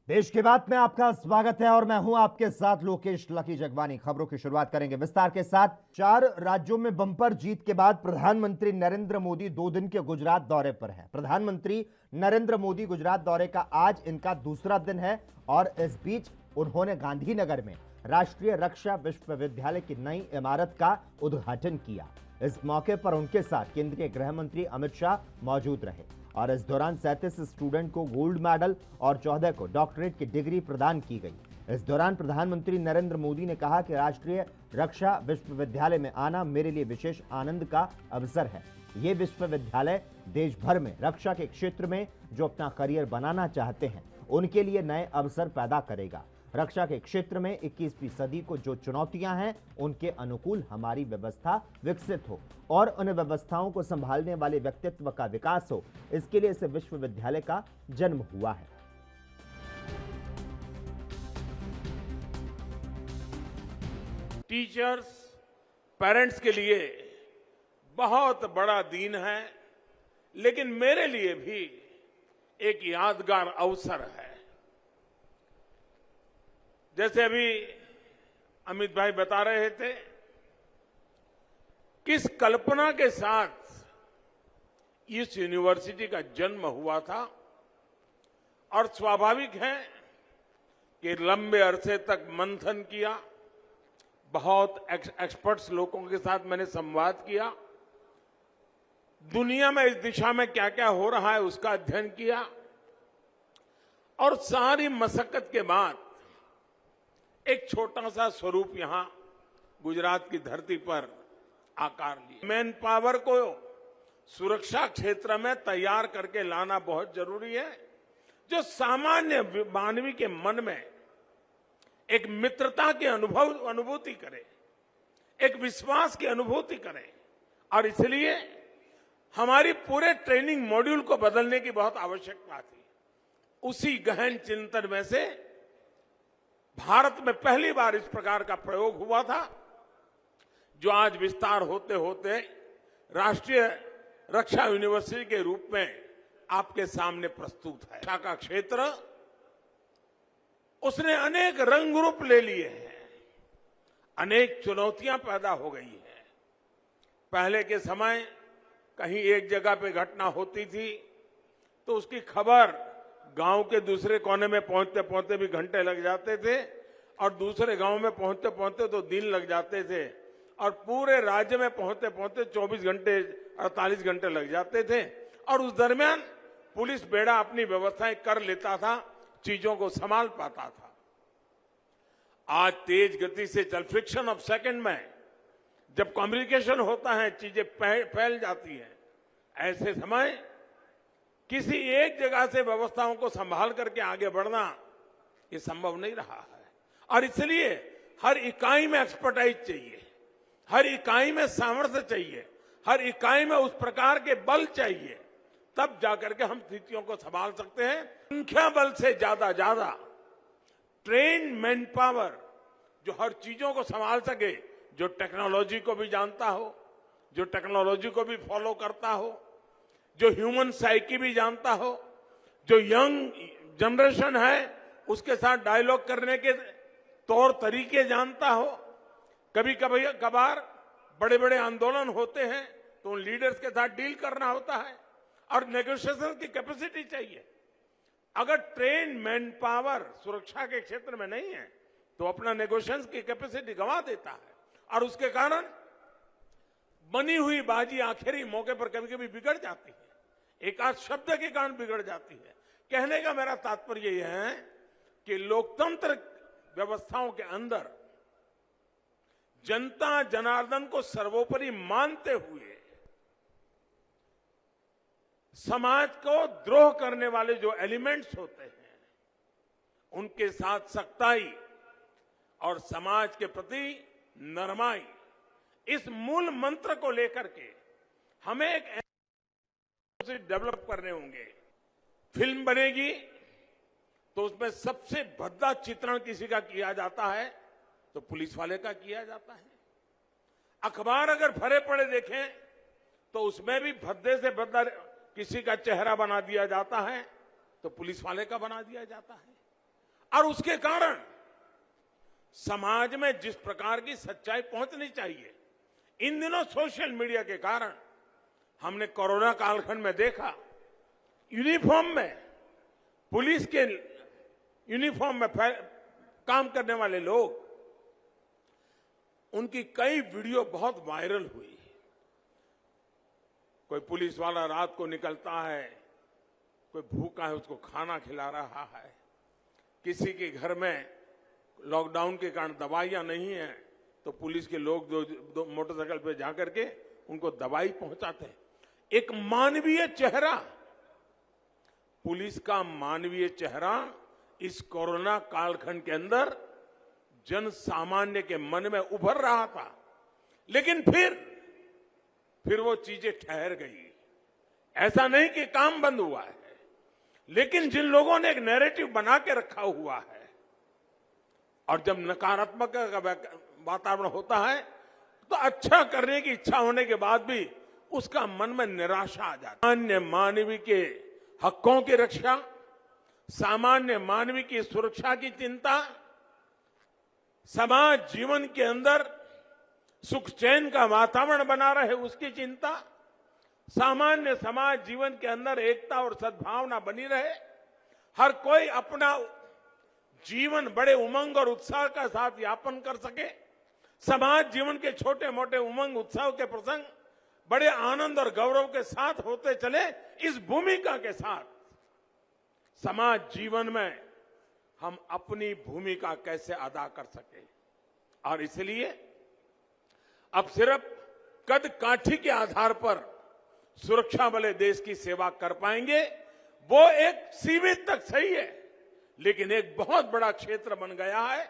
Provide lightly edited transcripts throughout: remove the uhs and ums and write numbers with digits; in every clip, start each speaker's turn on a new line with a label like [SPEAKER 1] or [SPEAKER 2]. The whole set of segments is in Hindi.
[SPEAKER 1] देश की बात में आपका स्वागत है और मैं हूं आपके साथ लोकेश लकी जगवानी। खबरों की शुरुआत करेंगे विस्तार के साथ। 4 राज्यों में बंपर जीत के बाद प्रधानमंत्री नरेंद्र मोदी 2 दिन के गुजरात दौरे पर हैं। प्रधानमंत्री नरेंद्र मोदी गुजरात दौरे का आज इनका दूसरा दिन है और इस बीच उन्होंने गांधीनगर में राष्ट्रीय रक्षा विश्वविद्यालय की नई इमारत का उद्घाटन किया। इस मौके पर उनके साथ केंद्रीय गृह मंत्री अमित शाह मौजूद रहे और इस दौरान 37 स्टूडेंट को गोल्ड मेडल और 14 को डॉक्टरेट की डिग्री प्रदान की गई। इस दौरान प्रधानमंत्री नरेंद्र मोदी ने कहा कि राष्ट्रीय रक्षा विश्वविद्यालय में आना मेरे लिए विशेष आनंद का अवसर है। ये विश्वविद्यालय देश भर में रक्षा के क्षेत्र में जो अपना करियर बनाना चाहते हैं उनके लिए नए अवसर पैदा करेगा। रक्षा के क्षेत्र में 21वीं सदी को जो चुनौतियां हैं उनके अनुकूल हमारी व्यवस्था विकसित हो और उन व्यवस्थाओं को संभालने वाले व्यक्तित्व का विकास हो, इसके लिए इस विश्वविद्यालय का जन्म हुआ है।
[SPEAKER 2] टीचर्स, पेरेंट्स के लिए बहुत बड़ा दिन है, लेकिन मेरे लिए भी एक यादगार अवसर है। जैसे अभी अमित भाई बता रहे थे, किस कल्पना के साथ इस यूनिवर्सिटी का जन्म हुआ था और स्वाभाविक है कि लंबे अरसे तक मंथन किया, बहुत एक्सपर्ट्स लोगों के साथ मैंने संवाद किया, दुनिया में इस दिशा में क्या क्या हो रहा है उसका अध्ययन किया और सारी मशक्कत के बाद एक छोटा सा स्वरूप यहां गुजरात की धरती पर आकार लिया। मैन पावर को सुरक्षा क्षेत्र में तैयार करके लाना बहुत जरूरी है, जो सामान्य मानवी के मन में एक मित्रता की अनुभूति करे, एक विश्वास की अनुभूति करे। और इसलिए हमारी पूरे ट्रेनिंग मॉड्यूल को बदलने की बहुत आवश्यकता थी। उसी गहन चिंतन में से भारत में पहली बार इस प्रकार का प्रयोग हुआ था, जो आज विस्तार होते होते राष्ट्रीय रक्षा यूनिवर्सिटी के रूप में आपके सामने प्रस्तुत है। रक्षा का क्षेत्र उसने अनेक रंग रूप ले लिए हैं, अनेक चुनौतियां पैदा हो गई हैं। पहले के समय कहीं एक जगह पे घटना होती थी तो उसकी खबर गांव के दूसरे कोने में पहुंचते पहुंचते भी घंटे लग जाते थे और दूसरे गांव में पहुंचते पहुंचते तो दिन लग जाते थे और पूरे राज्य में पहुंचते पहुंचते 24 घंटे 48 घंटे लग जाते थे। और उस दरमियान पुलिस बेड़ा अपनी व्यवस्थाएं कर लेता था, चीजों को संभाल पाता था। आज तेज गति से फ्रिक्शन ऑफ सेकंड में जब कम्युनिकेशन होता है, चीजें फैल जाती हैं। ऐसे समय किसी एक जगह से व्यवस्थाओं को संभाल करके आगे बढ़ना ये संभव नहीं रहा है। और इसलिए हर इकाई में एक्सपर्टाइज चाहिए, हर इकाई में सामर्थ्य चाहिए, हर इकाई में उस प्रकार के बल चाहिए, तब जाकर के हम स्थितियों को संभाल सकते हैं। संख्या बल से ज्यादा ट्रेन मैन पावर जो हर चीजों को संभाल सके, जो टेक्नोलॉजी को भी जानता हो, जो टेक्नोलॉजी को भी फॉलो करता हो, जो ह्यूमन साइकी भी जानता हो, जो यंग जनरेशन है उसके साथ डायलॉग करने के तौर तरीके जानता हो। कभी कभी कभार बड़े बड़े आंदोलन होते हैं तो उन लीडर्स के साथ डील करना होता है और नेगोशिएशन की कैपेसिटी चाहिए। अगर ट्रेन मैन पावर सुरक्षा के क्षेत्र में नहीं है तो अपना नेगोशिएशन की कैपेसिटी गंवा देता है और उसके कारण बनी हुई बाजी आखिरी मौके पर कभी कभी बिगड़ जाती है, एक आध शब्द के कारण बिगड़ जाती है। कहने का मेरा तात्पर्य यह है कि लोकतंत्र व्यवस्थाओं के अंदर जनता जनार्दन को सर्वोपरि मानते हुए समाज को द्रोह करने वाले जो एलिमेंट्स होते हैं उनके साथ सख्ताई और समाज के प्रति नरमाई, इस मूल मंत्र को लेकर के हमें एक डेवलप करने होंगे। फिल्म बनेगी तो उसमें सबसे भद्दा चित्रण किसी का किया जाता है तो पुलिस वाले का किया जाता है। अखबार अगर भरे पड़े देखें तो उसमें भी भद्दे से भद्दा किसी का चेहरा बना दिया जाता है तो पुलिस वाले का बना दिया जाता है। और उसके कारण समाज में जिस प्रकार की सच्चाई पहुंचनी चाहिए, इन दिनों सोशल मीडिया के कारण हमने कोरोना कालखंड में देखा, यूनिफॉर्म में, पुलिस के यूनिफॉर्म में काम करने वाले लोग, उनकी कई वीडियो बहुत वायरल हुई। कोई पुलिस वाला रात को निकलता है, कोई भूखा है उसको खाना खिला रहा है, किसी के घर में लॉकडाउन के कारण दवाइयां नहीं है तो पुलिस के लोग जो मोटरसाइकिल पे जाकर के उनको दवाई पहुंचाते हैं। एक मानवीय चेहरा, पुलिस का मानवीय चेहरा इस कोरोना कालखंड के अंदर जन सामान्य के मन में उभर रहा था, लेकिन फिर वो चीजें ठहर गई। ऐसा नहीं कि काम बंद हुआ है, लेकिन जिन लोगों ने एक नैरेटिव बना के रखा हुआ है, और जब नकारात्मक वातावरण होता है तो अच्छा करने की इच्छा होने के बाद भी उसका मन में निराशा आ जाती है। सामान्य मानवीय के हकों की रक्षा, सामान्य मानवीय की सुरक्षा की चिंता, समाज जीवन के अंदर सुख चैन का वातावरण बना रहे उसकी चिंता, सामान्य समाज जीवन के अंदर एकता और सद्भावना बनी रहे, हर कोई अपना जीवन बड़े उमंग और उत्साह के साथ यापन कर सके, समाज जीवन के छोटे मोटे उमंग उत्साह के प्रसंग बड़े आनंद और गौरव के साथ होते चले, इस भूमिका के साथ समाज जीवन में हम अपनी भूमिका कैसे अदा कर सके। और इसलिए अब सिर्फ कद काठी के आधार पर सुरक्षा बले देश की सेवा कर पाएंगे, वो एक सीमित तक सही है, लेकिन एक बहुत बड़ा क्षेत्र बन गया है।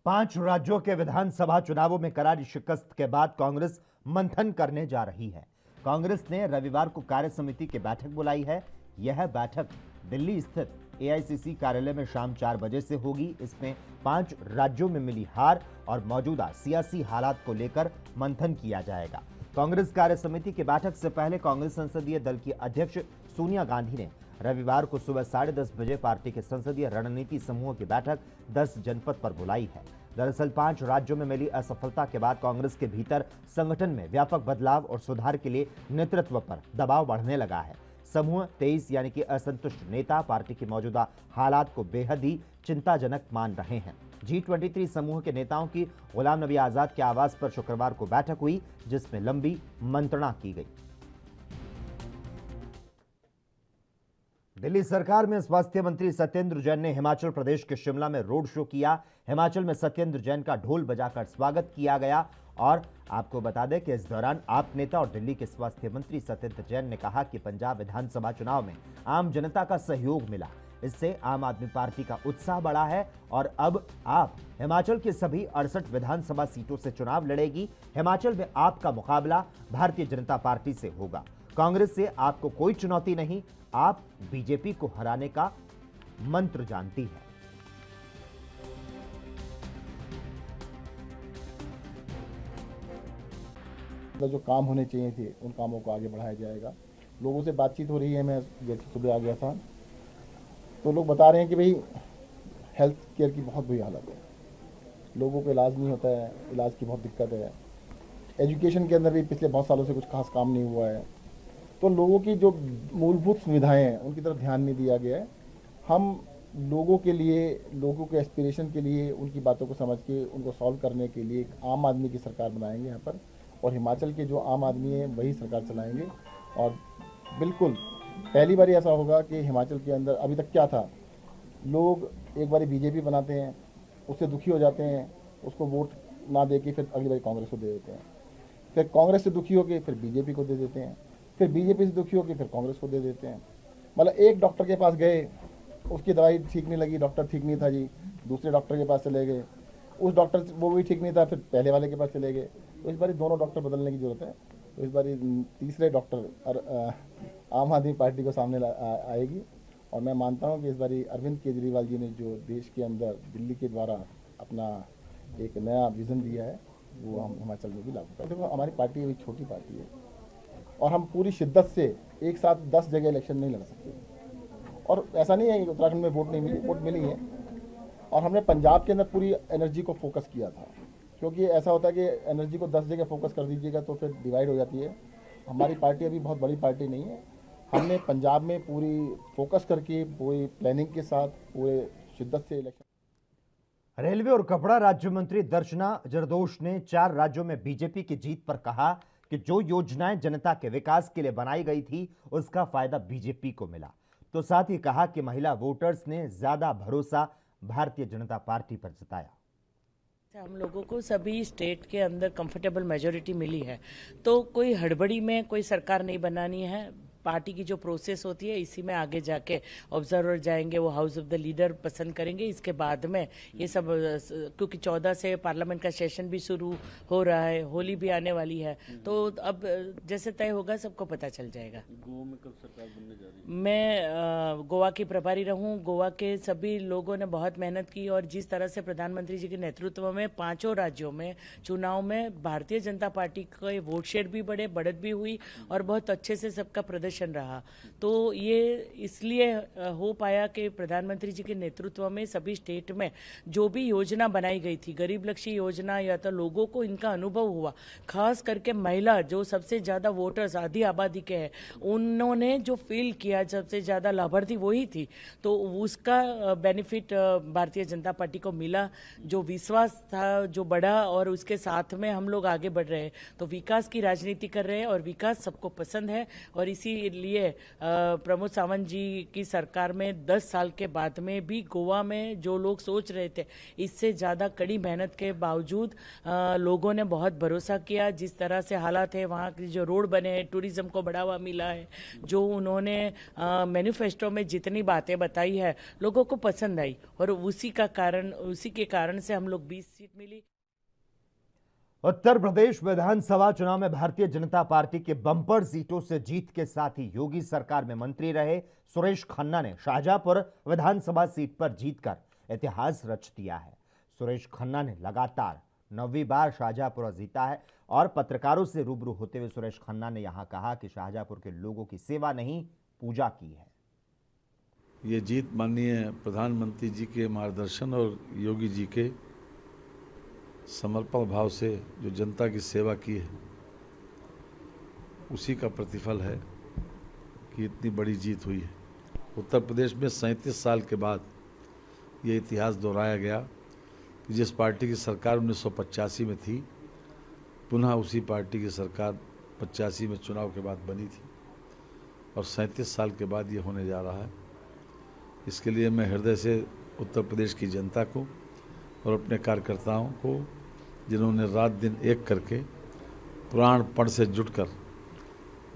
[SPEAKER 1] 5 राज्यों के विधानसभा चुनावों में करारी शिकस्त के बाद कांग्रेस मंथन करने जा रही है। कांग्रेस ने रविवार को कार्य समिति की बैठक बुलाई है। यह बैठक दिल्ली स्थित एआईसीसी कार्यालय में शाम 4 बजे से होगी। इसमें 5 राज्यों में मिली हार और मौजूदा सियासी हालात को लेकर मंथन किया जाएगा। कांग्रेस कार्य समिति की बैठक से पहले कांग्रेस संसदीय दल की अध्यक्ष सोनिया गांधी ने रविवार को सुबह 10:30 बजे पार्टी के संसदीय रणनीति समूह की बैठक 10 जनपद पर बुलाई है। दरअसल 5 राज्यों में मिली असफलता के बाद कांग्रेस के भीतर संगठन में व्यापक बदलाव और सुधार के लिए नेतृत्व पर दबाव बढ़ने लगा है। समूह 23 यानी कि असंतुष्ट नेता पार्टी की मौजूदा हालात को बेहद ही चिंताजनक मान रहे हैं। G23 समूह के नेताओं की गुलाम नबी आजाद के आवास पर शुक्रवार को बैठक हुई, जिसमें लंबी मंत्रणा की गई। दिल्ली सरकार में स्वास्थ्य मंत्री सत्येंद्र जैन ने हिमाचल प्रदेश के शिमला में रोड शो किया। हिमाचल में सत्येंद्र जैन का ढोल बजाकर स्वागत किया गया और आपको बता दें कि इस दौरान आप नेता और दिल्ली के स्वास्थ्य मंत्री सत्येंद्र जैन ने कहा कि पंजाब विधानसभा चुनाव में आम जनता का सहयोग मिला, इससे आम आदमी पार्टी का उत्साह बढ़ा है और अब आप हिमाचल के सभी 68 विधानसभा सीटों से चुनाव लड़ेगी। हिमाचल में आपका मुकाबला भारतीय जनता पार्टी से होगा। कांग्रेस से आपको कोई चुनौती नहीं, आप बीजेपी को हराने का मंत्र जानती है।
[SPEAKER 3] जो काम होने चाहिए थे उन कामों को आगे बढ़ाया जाएगा। लोगों से बातचीत हो रही है, मैं जैसे सुबह आ गया था तो लोग बता रहे हैं कि भाई हेल्थ केयर की बहुत बुरी हालत है, लोगों को इलाज नहीं होता है, इलाज की बहुत दिक्कत है। एजुकेशन के अंदर भी पिछले बहुत सालों से कुछ खास काम नहीं हुआ है, तो लोगों की जो मूलभूत सुविधाएं हैं उनकी तरफ ध्यान नहीं दिया गया है। हम लोगों के लिए, लोगों के एस्पिरेशन के लिए, उनकी बातों को समझ के उनको सॉल्व करने के लिए एक आम आदमी की सरकार बनाएंगे यहाँ पर, और हिमाचल के जो आम आदमी हैं वही सरकार चलाएंगे। और बिल्कुल पहली बार ऐसा होगा कि हिमाचल के अंदर, अभी तक क्या था, लोग एक बार बीजेपी बनाते हैं, उससे दुखी हो जाते हैं, उसको वोट ना दे के फिर अगली बार कांग्रेस को दे देते हैं, फिर कांग्रेस से दुखी होकर फिर बीजेपी को दे देते हैं, फिर बीजेपी से दुखी होकर फिर कांग्रेस को दे देते हैं। मतलब एक डॉक्टर के पास गए, उसकी दवाई ठीक नहीं लगी, डॉक्टर ठीक नहीं था जी, दूसरे डॉक्टर के पास चले गए, उस डॉक्टर वो भी ठीक नहीं था, फिर पहले वाले के पास चले गए। तो इस बार दोनों डॉक्टर बदलने की जरूरत है। तो इस बार तीसरे डॉक्टर आम आदमी पार्टी को सामने आएगी। और मैं मानता हूं कि इस बार अरविंद केजरीवाल जी ने जो देश के अंदर दिल्ली के द्वारा अपना एक नया विजन दिया है वो हम हिमाचल में भी लागू करें। देखो, हमारी पार्टी अभी छोटी पार्टी है और हम पूरी शिद्दत से एक साथ 10 जगह इलेक्शन नहीं लड़ सकते, और ऐसा नहीं है कि उत्तराखंड में वोट नहीं मिली, वोट मिली है। और हमने पंजाब के अंदर पूरी एनर्जी को फोकस किया था, क्योंकि ऐसा होता है कि एनर्जी को 10 जगह फोकस कर दीजिएगा तो फिर डिवाइड हो जाती है। हमारी पार्टी अभी बहुत बड़ी पार्टी नहीं है। हमने पंजाब में पूरी फोकस करके, पूरी प्लानिंग के साथ, पूरे शिद्दत से इलेक्शन।
[SPEAKER 1] रेलवे और कपड़ा राज्य मंत्री दर्शना जरदोश ने 4 राज्यों में बीजेपी की जीत पर कहा कि जो योजनाएं जनता के विकास के लिए बनाई गई थी उसका फायदा बीजेपी को मिला। तो साथ ही कहा कि महिला वोटर्स ने ज्यादा भरोसा भारतीय जनता पार्टी पर जताया।
[SPEAKER 4] हम लोगों को सभी स्टेट के अंदर कंफर्टेबल मेजोरिटी मिली है, तो कोई हड़बड़ी में कोई सरकार नहीं बनानी है। पार्टी की जो प्रोसेस होती है इसी में आगे जाके ऑब्जर्वर जाएंगे, वो हाउस ऑफ द लीडर पसंद करेंगे। इसके बाद में ये सब, क्योंकि 14 से पार्लियामेंट का सेशन भी शुरू हो रहा है, होली भी आने वाली है, तो अब जैसे तय होगा सबको पता चल जाएगा।
[SPEAKER 5] गोवा में कब सरकार बनने जा रही है?
[SPEAKER 4] मैं गोवा की प्रभारी रहूं। गोवा के सभी लोगों ने बहुत मेहनत की और जिस तरह से प्रधानमंत्री जी के नेतृत्व में 5 राज्यों में चुनाव में भारतीय जनता पार्टी के वोट शेयर भी बढ़े, बढ़त भी हुई और बहुत अच्छे से सबका प्रदर्शन रहा। तो ये इसलिए हो पाया कि प्रधानमंत्री जी के नेतृत्व में सभी स्टेट में जो भी योजना बनाई गई थी, गरीब लक्ष्य योजना, या तो लोगों को इनका अनुभव हुआ, खास करके महिला जो सबसे ज्यादा वोटर्स आधी आबादी के हैं, उन्होंने जो फील किया सबसे ज्यादा लाभार्थी वही थी, तो उसका बेनिफिट भारतीय जनता पार्टी को मिला। जो विश्वास था जो बढ़ा और उसके साथ में हम लोग आगे बढ़ रहे हैं, तो विकास की राजनीति कर रहे हैं और विकास सबको पसंद है। और इसीलिए प्रमोद सावंत जी की सरकार में 10 साल के बाद में भी गोवा में जो लोग सोच रहे थे, इससे ज्यादा कड़ी मेहनत के बावजूद लोगों ने बहुत भरोसा किया। जिस तरह से हालात है, वहाँ के जो रोड बने हैं, टूरिज्म को बढ़ावा मिला है, जो उन्होंने मैनिफेस्टो में जितनी बातें बताई है लोगों को पसंद आई और उसी के कारण से हम लोग 20 सीट मिली।
[SPEAKER 1] उत्तर प्रदेश विधानसभा चुनाव में भारतीय जनता पार्टी के बम्पर सीटों से जीत के साथ ही योगी सरकार में मंत्री रहे सुरेश खन्ना ने शाहजहांपुर विधानसभा सीट पर जीतकर इतिहास रच दिया है। सुरेश खन्ना ने लगातार 9वीं बार शाहजहांपुर जीता है और पत्रकारों से रूबरू होते हुए सुरेश खन्ना ने यहां कहा कि शाहजहांपुर के लोगों की सेवा नहीं, पूजा की है।
[SPEAKER 5] ये जीत माननीय प्रधानमंत्री जी के मार्गदर्शन और योगी जी के समर्पण भाव से जो जनता की सेवा की है, उसी का प्रतिफल है कि इतनी बड़ी जीत हुई है। उत्तर प्रदेश में 37 साल के बाद ये इतिहास दोहराया गया कि जिस पार्टी की सरकार 1985 में थी, पुनः उसी पार्टी की सरकार 85 में चुनाव के बाद बनी थी और 37 साल के बाद ये होने जा रहा है। इसके लिए मैं हृदय से उत्तर प्रदेश की जनता को और अपने कार्यकर्ताओं को, जिन्होंने रात दिन एक करके प्राणपण से जुटकर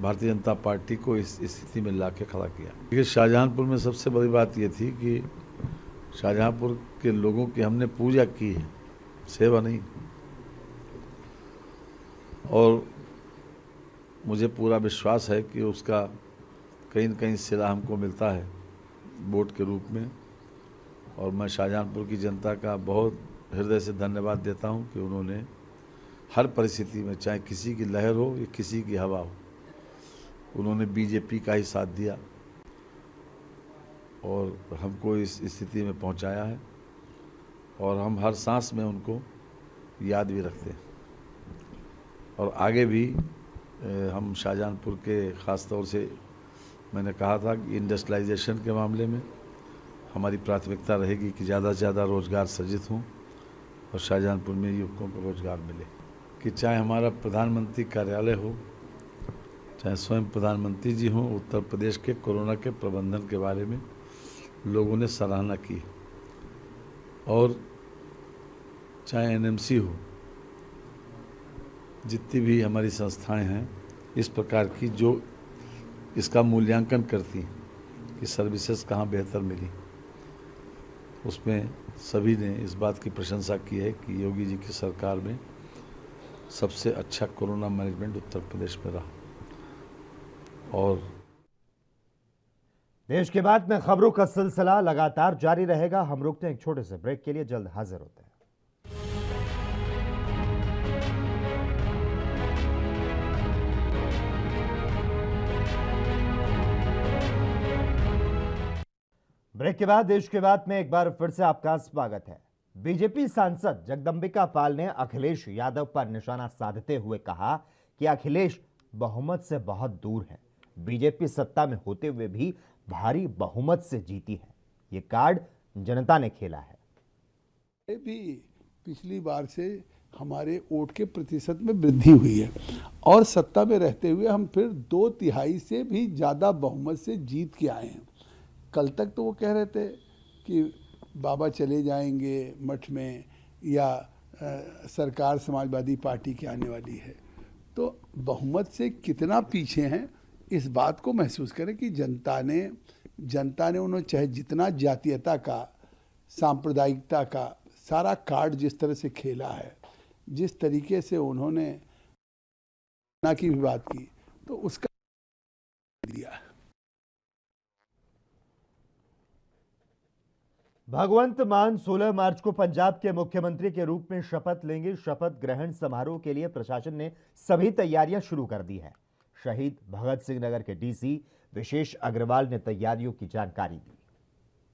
[SPEAKER 5] भारतीय जनता पार्टी को इस स्थिति में लाके खड़ा किया। देखिए, शाहजहांपुर में सबसे बड़ी बात ये थी कि शाहजहांपुर के लोगों की हमने पूजा की है, सेवा नहीं। और मुझे पूरा विश्वास है कि उसका कहीं न कहीं सिला हमको मिलता है वोट के रूप में। और मैं शाहजहांपुर की जनता का बहुत हृदय से धन्यवाद देता हूं कि उन्होंने हर परिस्थिति में, चाहे किसी की लहर हो या किसी की हवा हो, उन्होंने बीजेपी का ही साथ दिया और हमको इस स्थिति में पहुंचाया है। और हम हर सांस में उनको याद भी रखते हैं। और आगे भी हम शाहजहांपुर के ख़ास तौर से, मैंने कहा था कि इंडस्ट्रियलाइजेशन के मामले में हमारी प्राथमिकता रहेगी कि ज़्यादा से ज़्यादा रोज़गार सृजित हों और शाहजहांपुर में युवकों को रोज़गार मिले। कि चाहे हमारा प्रधानमंत्री कार्यालय हो, चाहे स्वयं प्रधानमंत्री जी हों, उत्तर प्रदेश के कोरोना के प्रबंधन के बारे में लोगों ने सराहना की। और चाहे एनएमसी हो, जितनी भी हमारी संस्थाएं हैं इस प्रकार की जो इसका मूल्यांकन करती हैं कि सर्विसेज कहाँ बेहतर मिली, उसमें सभी ने इस बात की प्रशंसा की है कि योगी जी की सरकार में सबसे अच्छा कोरोना मैनेजमेंट उत्तर प्रदेश में रहा। और
[SPEAKER 1] देश के बाद में खबरों का सिलसिला लगातार जारी रहेगा। हम रुकते हैं एक छोटे से ब्रेक के लिए, जल्द हाजिर होते हैं। ब्रेक के बाद देश के बाद में एक बार फिर से आपका स्वागत है। बीजेपी सांसद जगदंबिका पाल ने अखिलेश यादव पर निशाना साधते हुए कहा कि अखिलेश बहुमत से बहुत दूर है। बीजेपी सत्ता में होते हुए भी भारी बहुमत से जीती है। ये कार्ड जनता ने खेला है।
[SPEAKER 6] भी पिछली बार से हमारे वोट के प्रतिशत में वृद्धि हुई है और सत्ता में रहते हुए हम फिर 2/3 से भी ज़्यादा बहुमत से जीत के आए हैं। कल तक तो वो कह रहे थे कि बाबा चले जाएंगे मठ में या सरकार समाजवादी पार्टी की आने वाली है। तो बहुमत से कितना पीछे हैं इस बात को महसूस करें कि जनता ने उन्होंने चाहे जितना जातीयता का सांप्रदायिकता का सारा कार्ड जिस तरह से खेला है, जिस तरीके से उन्होंने ना की भी बात की, तो उसका दिया।
[SPEAKER 1] भगवंत मान 16 मार्च को पंजाब के मुख्यमंत्री के रूप में शपथ लेंगे। शपथ ग्रहण समारोह के लिए प्रशासन ने सभी तैयारियां शुरू कर दी है। शहीद भगत सिंह नगर के डीसी विशेष अग्रवाल ने तैयारियों की जानकारी दी।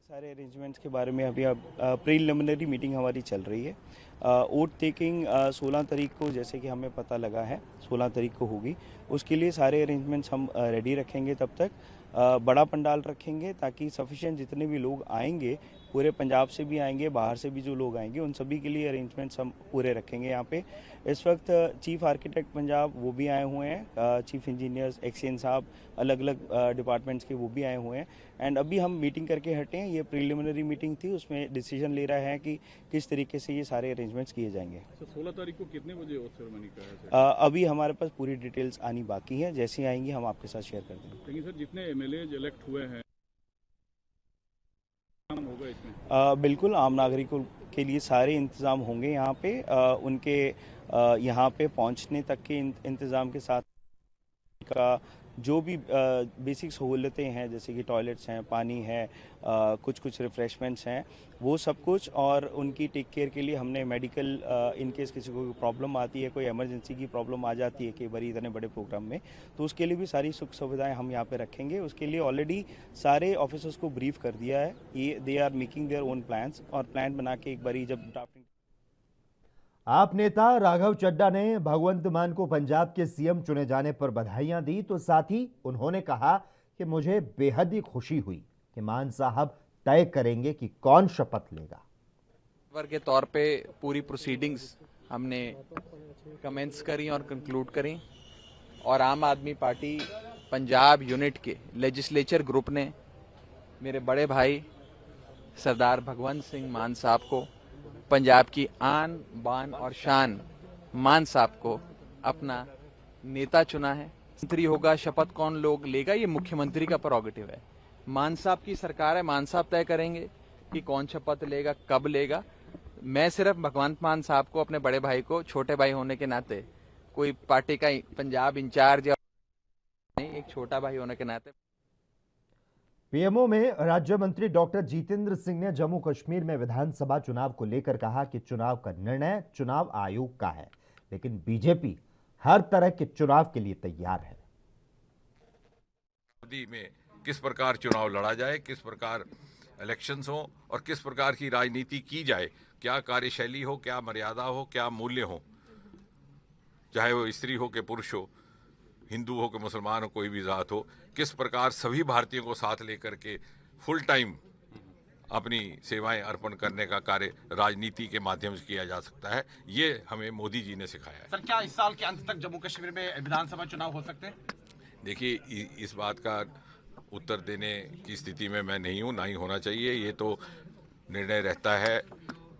[SPEAKER 7] सारे अरेंजमेंट्स के बारे में अभी अब प्रीलिमिनरी मीटिंग हमारी चल रही है। वोट टेकिंग 16 तारीख को, जैसे कि हमें पता लगा है 16 तारीख को होगी। उसके लिए सारे अरेंजमेंट्स हम रेडी रखेंगे। तब तक बड़ा पंडाल रखेंगे ताकि सफिशिएंट जितने भी लोग आएंगे, पूरे पंजाब से भी आएंगे, बाहर से भी जो लोग आएंगे, उन सभी के लिए अरेंजमेंट्स हम पूरे रखेंगे। यहाँ पे इस वक्त चीफ आर्किटेक्ट पंजाब वो भी आए हुए हैं, चीफ इंजीनियर्स एक्सचेंज साहब अलग अलग डिपार्टमेंट्स के वो भी आए हुए हैं। एंड अभी हम मीटिंग करके हटे हैं। ये प्रीलिमिनरी मीटिंग थी, उसमें डिसीजन ले रहा है कि किस तरीके से ये सारे अरेंजमेंट्स किए जाएंगे।
[SPEAKER 8] 16 तारीख को कितने बजे सेरेमनी का है?
[SPEAKER 7] अभी हमारे पास पूरी डिटेल्स आनी बाकी है। जैसे ही आएंगी हम आपके साथ शेयर कर देंगे।
[SPEAKER 8] लेकिन सर जितने एमएलए इलेक्ट हुए हैं होगा इसमें?
[SPEAKER 7] बिल्कुल, आम नागरिकों के लिए सारे इंतजाम होंगे यहाँ पे। उनके यहाँ पे पहुँचने तक के इंतजाम के साथ का जो भी बेसिक सहूलतें हैं, जैसे कि टॉयलेट्स हैं, पानी है, कुछ रिफ्रेशमेंट्स हैं, वो सब कुछ। और उनकी टेक केयर के लिए हमने मेडिकल, इन केस किसी को प्रॉब्लम आती है, कोई इमरजेंसी की प्रॉब्लम आ जाती है कई बार इतने बड़े प्रोग्राम में, तो उसके लिए भी सारी सुख सुविधाएं हम यहाँ पे रखेंगे। उसके लिए ऑलरेडी सारे ऑफिसर्स को ब्रीफ कर दिया है। ये they are making their own plans, और प्लान बना के एक बारी जब ड्राफ्टिंग।
[SPEAKER 1] आप नेता राघव चड्ढा ने भगवंत मान को पंजाब के सीएम चुने जाने पर बधाइयां दी, तो साथ ही उन्होंने कहा कि मुझे बेहद ही खुशी हुई कि मान साहब तय करेंगे कि कौन शपथ लेगा।
[SPEAKER 9] वर्ग के तौर पे पूरी प्रोसीडिंग्स हमने कमेंस करी और कंक्लूड करी, और आम आदमी पार्टी पंजाब यूनिट के लेजिस्लेचर ग्रुप ने मेरे बड़े भाई सरदार भगवंत सिंह मान साहब को, पंजाब की आन बान और शान मान साहब को अपना नेता चुना है। मंत्री होगा, शपथ कौन लोग लेगा, ये मुख्यमंत्री का प्रोरोगेटिव है। मान साहब की सरकार है, मान साहब तय करेंगे कि कौन शपथ लेगा, कब लेगा। मैं सिर्फ भगवंत मान साहब को, अपने बड़े भाई को, छोटे भाई होने के नाते, कोई पार्टी का पंजाब इंचार्ज या नहीं, एक छोटा भाई होने के नाते।
[SPEAKER 1] पीएमओ में राज्य मंत्री डॉक्टर जितेंद्र सिंह ने जम्मू कश्मीर में विधानसभा चुनाव को लेकर कहा कि चुनाव का निर्णय चुनाव आयोग का है, लेकिन बीजेपी हर तरह के चुनाव के लिए तैयार है।
[SPEAKER 10] में किस प्रकार चुनाव लड़ा जाए, किस प्रकार इलेक्शंस हो और किस प्रकार की राजनीति की जाए, क्या कार्यशैली हो, क्या मर्यादा हो, क्या मूल्य हो, चाहे वो स्त्री हो कि पुरुष हो, हिंदू हो कि मुसलमान हो, कोई भी जात हो, किस प्रकार सभी भारतीयों को साथ लेकर के फुल टाइम अपनी सेवाएं अर्पण करने का कार्य राजनीति के माध्यम से किया जा सकता है, ये हमें मोदी जी ने सिखाया है।
[SPEAKER 11] सर, क्या इस साल के अंत तक जम्मू कश्मीर में विधानसभा चुनाव हो सकते हैं?
[SPEAKER 10] देखिए, इस बात का उत्तर देने की स्थिति में मैं नहीं हूँ, ना ही होना चाहिए। ये तो निर्णय रहता है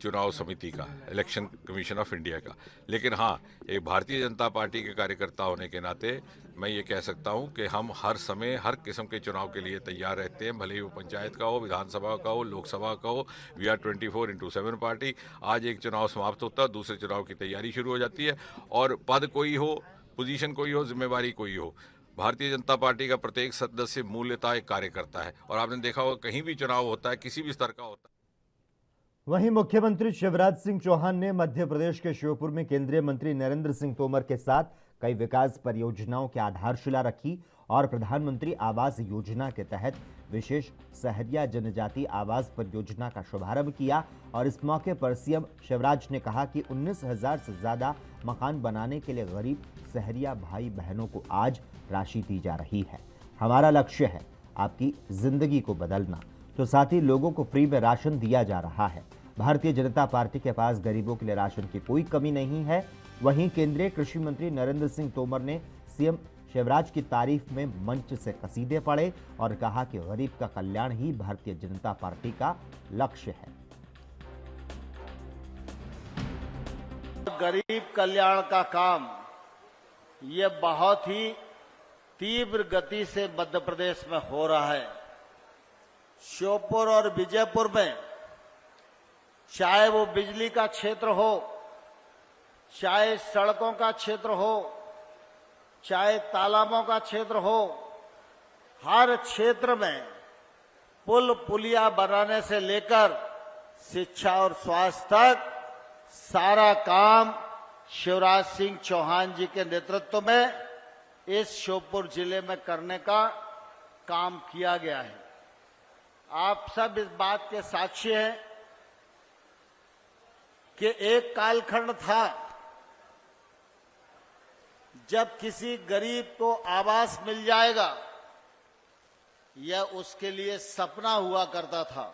[SPEAKER 10] चुनाव समिति का, इलेक्शन कमीशन ऑफ इंडिया का। लेकिन हाँ, एक भारतीय जनता पार्टी के कार्यकर्ता होने के नाते मैं ये कह सकता हूँ कि हम हर समय हर किस्म के चुनाव के लिए तैयार रहते हैं, भले ही वो पंचायत का हो, विधानसभा का हो, लोकसभा का हो। We are 24/7 party. आज एक चुनाव समाप्त होता है, दूसरे चुनाव की तैयारी शुरू हो जाती है, और पद कोई हो, पोजीशन कोई हो, जिम्मेवारी कोई हो, भारतीय जनता पार्टी का प्रत्येक सदस्य मूल्यता एक कार्य करता है। और आपने देखा होगा कहीं भी चुनाव होता है, किसी भी स्तर का होता है।
[SPEAKER 1] वहीं मुख्यमंत्री शिवराज सिंह चौहान ने मध्य प्रदेश के श्योपुर में केंद्रीय मंत्री नरेंद्र सिंह तोमर के साथ कई विकास परियोजनाओं की आधारशिला रखी और प्रधानमंत्री आवास योजना के तहत विशेष सहरिया जनजाति आवास परियोजना का शुभारंभ किया और इस मौके पर सीएम शिवराज ने कहा कि 19,000 से ज्यादा मकान बनाने के लिए गरीब सहरिया भाई बहनों को आज राशि दी जा रही है। हमारा लक्ष्य है आपकी जिंदगी को बदलना, तो साथ ही लोगों को फ्री में राशन दिया जा रहा है। भारतीय जनता पार्टी के पास गरीबों के लिए राशन की कोई कमी नहीं है। वहीं केंद्रीय कृषि मंत्री नरेंद्र सिंह तोमर ने सीएम शिवराज की तारीफ में मंच से कसीदे पढ़े और कहा कि गरीब का कल्याण ही भारतीय जनता पार्टी का लक्ष्य है।
[SPEAKER 12] गरीब कल्याण का काम ये बहुत ही तीव्र गति से मध्य प्रदेश में हो रहा है। श्योपुर और विजयपुर में चाहे वो बिजली का क्षेत्र हो, चाहे सड़कों का क्षेत्र हो, चाहे तालाबों का क्षेत्र हो, हर क्षेत्र में पुल पुलिया बनाने से लेकर शिक्षा और स्वास्थ्य तक सारा काम शिवराज सिंह चौहान जी के नेतृत्व में इस श्योपुर जिले में करने का काम किया गया है। आप सब इस बात के साक्षी हैं कि एक कालखंड था जब किसी गरीब को आवास मिल जाएगा यह उसके लिए सपना हुआ करता था।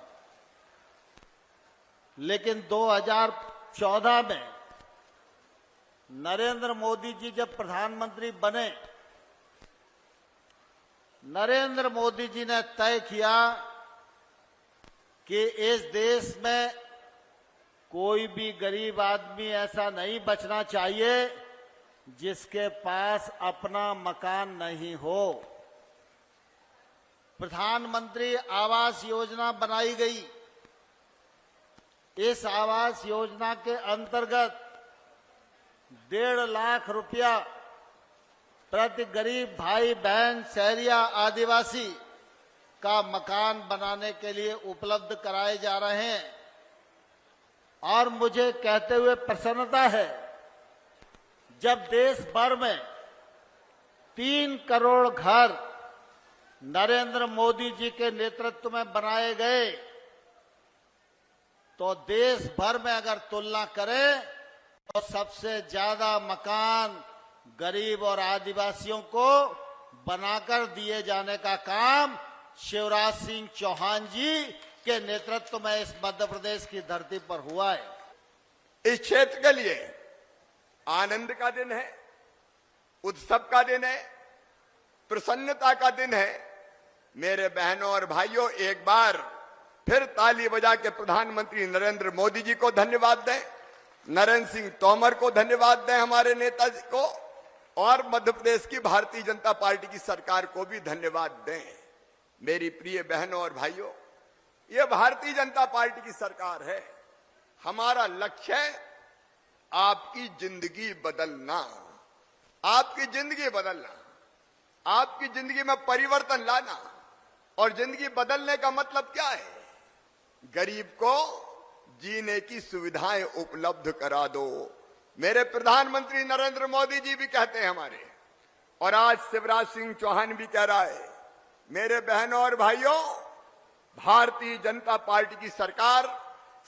[SPEAKER 12] लेकिन 2014 में नरेंद्र मोदी जी जब प्रधानमंत्री बने, नरेंद्र मोदी जी ने तय किया कि इस देश में कोई भी गरीब आदमी ऐसा नहीं बचना चाहिए जिसके पास अपना मकान नहीं हो। प्रधानमंत्री आवास योजना बनाई गई। इस आवास योजना के अंतर्गत 1.5 लाख रुपया प्रति गरीब भाई बहन शहरिया आदिवासी का मकान बनाने के लिए उपलब्ध कराए जा रहे हैं। और मुझे कहते हुए प्रसन्नता है, जब देश भर में 3 करोड़ घर नरेंद्र मोदी जी के नेतृत्व में बनाए गए, तो देश भर में अगर तुलना करें तो सबसे ज्यादा मकान गरीब और आदिवासियों को बनाकर दिए जाने का काम शिवराज सिंह चौहान जी के नेतृत्व में इस मध्य प्रदेश की धरती पर हुआ है।
[SPEAKER 13] इस क्षेत्र के लिए आनंद का दिन है, उत्सव का दिन है, प्रसन्नता का दिन है। मेरे बहनों और भाइयों, एक बार फिर ताली बजा के प्रधानमंत्री नरेंद्र मोदी जी को धन्यवाद दें, नरेंद्र सिंह तोमर को धन्यवाद दें, हमारे नेताजी को, और मध्य प्रदेश की भारतीय जनता पार्टी की सरकार को भी धन्यवाद दें। मेरी प्रिय बहनों और भाइयों, ये भारतीय जनता पार्टी की सरकार है। हमारा लक्ष्य है आपकी जिंदगी बदलना, आपकी जिंदगी बदलना, आपकी जिंदगी में परिवर्तन लाना। और जिंदगी बदलने का मतलब क्या है? गरीब को जीने की सुविधाएं उपलब्ध करा दो। मेरे प्रधानमंत्री नरेंद्र मोदी जी भी कहते हैं हमारे, और आज शिवराज सिंह चौहान भी कह रहा है। मेरे बहनों और भाइयों, भारतीय जनता पार्टी की सरकार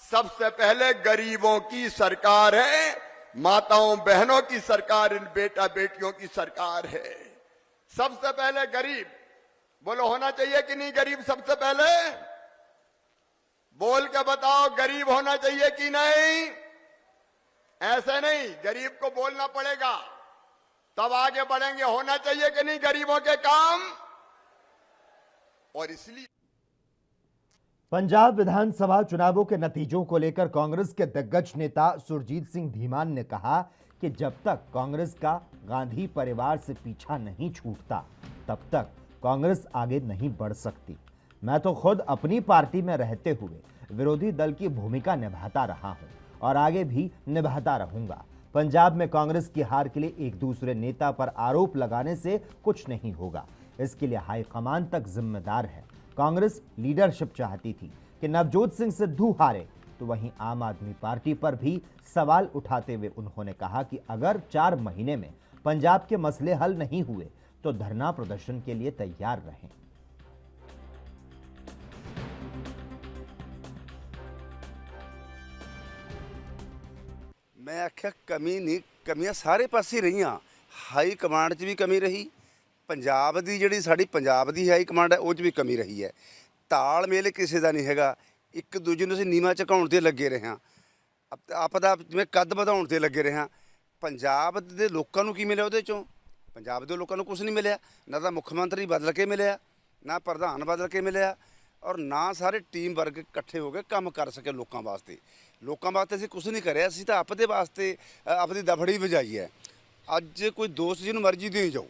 [SPEAKER 13] सबसे पहले गरीबों की सरकार है, माताओं बहनों की सरकार, इन बेटा बेटियों की सरकार है। सबसे पहले गरीब, बोलो होना चाहिए कि नहीं गरीब? सबसे पहले बोल के बताओ, गरीब होना चाहिए कि नहीं? ऐसे नहीं, गरीब को बोलना पड़ेगा तब आगे बढ़ेंगे। होना चाहिए कि नहीं गरीबों के काम? और इसलिए
[SPEAKER 1] पंजाब विधानसभा चुनावों के नतीजों को लेकर कांग्रेस के दिग्गज नेता सुरजीत सिंह धीमान ने कहा कि जब तक कांग्रेस का गांधी परिवार से पीछा नहीं छूटता तब तक कांग्रेस आगे नहीं बढ़ सकती। मैं तो खुद अपनी पार्टी में रहते हुए विरोधी दल की भूमिका निभाता रहा हूं और आगे भी निभाता रहूंगा। पंजाब में कांग्रेस की हार के लिए एक दूसरे नेता पर आरोप लगाने से कुछ नहीं होगा। इसके लिए हाईकमान तक जिम्मेदार है। कांग्रेस लीडरशिप चाहती थी कि नवजोत सिंह सिद्धू हारे, तो वहीं आम आदमी पार्टी पर भी सवाल उठाते हुए उन्होंने कहा कि अगर 4 महीने में पंजाब के मसले हल नहीं हुए तो धरना प्रदर्शन के लिए तैयार रहें।
[SPEAKER 14] ਮੈਂ ਆਖਿਆ ਕਮੀ ਨਹੀਂ, ਕਮੀਆਂ ਸਾਰੇ ਪਾਸੇ ਰਹੀਆਂ। ਹਾਈ ਕਮਾਂਡ 'ਚ ਵੀ ਕਮੀ ਰਹੀ, ਪੰਜਾਬ ਦੀ ਜਿਹੜੀ ਸਾਡੀ ਪੰਜਾਬ ਦੀ ਹਾਈ ਕਮਾਂਡ ਹੈ ਉਹ 'ਚ ਵੀ ਕਮੀ ਰਹੀ ਹੈ। ਤਾਲਮੇਲ ਕਿਸੇ ਦਾ ਨਹੀਂ ਹੈਗਾ, ਇੱਕ ਦੂਜੇ ਨੂੰ ਅਸੀਂ ਨੀਵਾਂ ਝੁਕਾਉਣ 'ਤੇ ਲੱਗੇ ਰਹੇ ਹਾਂ, ਆਪਦਾ ਜਿਵੇਂ ਕੱਦ ਵਧਾਉਣ 'ਤੇ ਲੱਗੇ ਰਹੇ ਹਾਂ। ਪੰਜਾਬ ਦੇ ਲੋਕਾਂ ਨੂੰ ਕੀ ਮਿਲਿਆ ਉਹਦੇ 'ਚੋਂ? ਪੰਜਾਬ ਦੇ ਲੋਕਾਂ ਨੂੰ ਕੁਝ ਨਹੀਂ ਮਿਲਿਆ, ਨਾ ਤਾਂ ਮੁੱਖ ਮੰਤਰੀ ਬਦਲ ਕੇ ਮਿਲਿਆ, ਨਾ ਪ੍ਰਧਾਨ ਬਦਲ ਕੇ ਮਿਲਿਆ, ਔਰ ਨਾ ਸਾਰੇ ਟੀਮ ਵਰਗ ਇਕੱਠੇ ਹੋ ਕੇ ਕੰਮ ਕਰ ਸਕੇ ਲੋਕਾਂ ਵਾਸਤੇ। ਲੋਕਾਂ ਵਾਸਤੇ ਅਸੀਂ ਕੁਝ ਨਹੀਂ ਕਰਿਆ, ਅਸੀਂ ਤਾਂ ਆਪਦੇ ਵਾਸਤੇ ਆਪਦੀ ਦਫੜੀ ਵਜਾਈ ਹੈ। ਅੱਜ ਕੋਈ ਦੋਸਤ ਜਿਹਨੂੰ ਮਰਜ਼ੀ ਦੇਈ ਜਾਓ,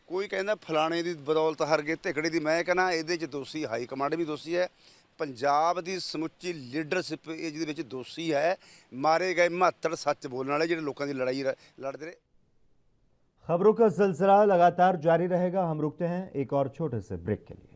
[SPEAKER 14] ਕੋਈ ਕਹਿੰਦਾ ਫਲਾਣੇ ਦੀ ਬਦੌਲਤ ਹਰ ਗਏ, ਝਗੜੇ ਦੀ। ਮੈਂ ਕਹਿੰਦਾ ਇਹਦੇ 'ਚ ਦੋਸ਼ੀ ਹਾਈ ਕਮਾਂਡ ਵੀ ਦੋਸ਼ੀ ਹੈ, ਪੰਜਾਬ ਦੀ ਸਮੁੱਚੀ ਲੀਡਰਸ਼ਿਪ ਇਹਦੇ ਵਿੱਚ ਦੋਸ਼ੀ ਹੈ। ਮਾਰੇ ਗਏ 72 ਸੱਚ ਬੋਲਣ वाले ਜਿਹੜੇ ਲੋਕਾਂ ਦੀ ਲੜਾਈ लड़ते रहे।
[SPEAKER 1] खबरों का सिलसिला लगातार जारी रहेगा। हम रुकते हैं एक और छोटे से ब्रेक के लिए।